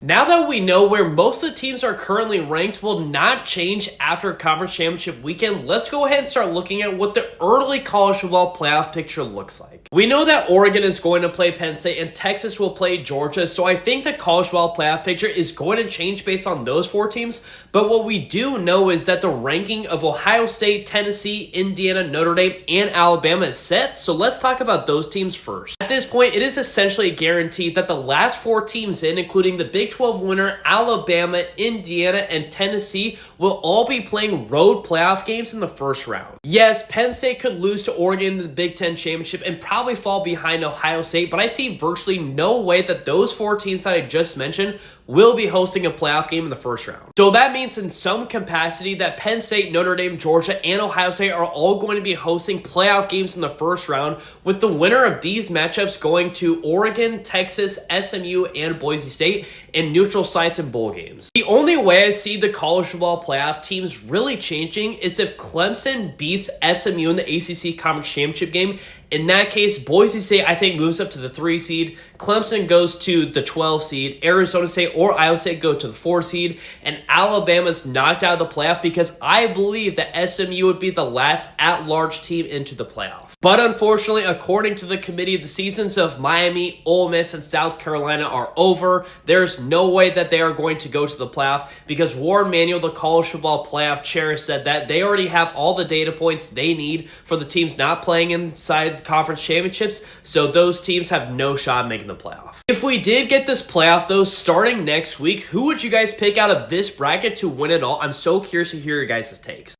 Now that we know where most of the teams are currently ranked will not change after Conference Championship weekend, let's go ahead and start looking at what the early college football playoff picture looks like. We know that Oregon is going to play Penn State and Texas will play Georgia, so I think the college football playoff picture is going to change based on those four teams. But what we do know is that the ranking of Ohio State, Tennessee, Indiana, Notre Dame, and Alabama is set, so let's talk about those teams first. At this point, it is essentially guaranteed that the last four teams in, including the Big 12 winner, Alabama, Indiana, and Tennessee, will all be playing road playoff games in the first round. Yes, Penn State could lose to Oregon in the Big 10 championship and probably fall behind Ohio State, but I see virtually no way that those four teams that I just mentioned will be hosting a playoff game in the first round. So that means in some capacity that Penn State, Notre Dame, Georgia, and Ohio State are all going to be hosting playoff games in the first round, with the winner of these matchups going to Oregon, Texas, SMU, and Boise State in neutral sites and bowl games. The only way I see the college football playoff teams really changing is if Clemson beats SMU in the ACC Conference Championship game. In that case, Boise State, I think, moves up to the 3 seed. Clemson goes to the 12 seed. Arizona State or Iowa State go to the 4 seed. And Alabama's knocked out of the playoff because I believe that SMU would be the last at-large team into the playoff. But unfortunately, according to the committee, the seasons of Miami, Ole Miss, and South Carolina are over. There's no way that they are going to go to the playoff because Warren Manuel, the college football playoff chair, said that they already have all the data points they need for the teams not playing inside the conference championships, so those teams have no shot at making the playoff. If we did get this playoff, though, starting next week, who would you guys pick out of this bracket to win it all? I'm so curious to hear your guys' takes.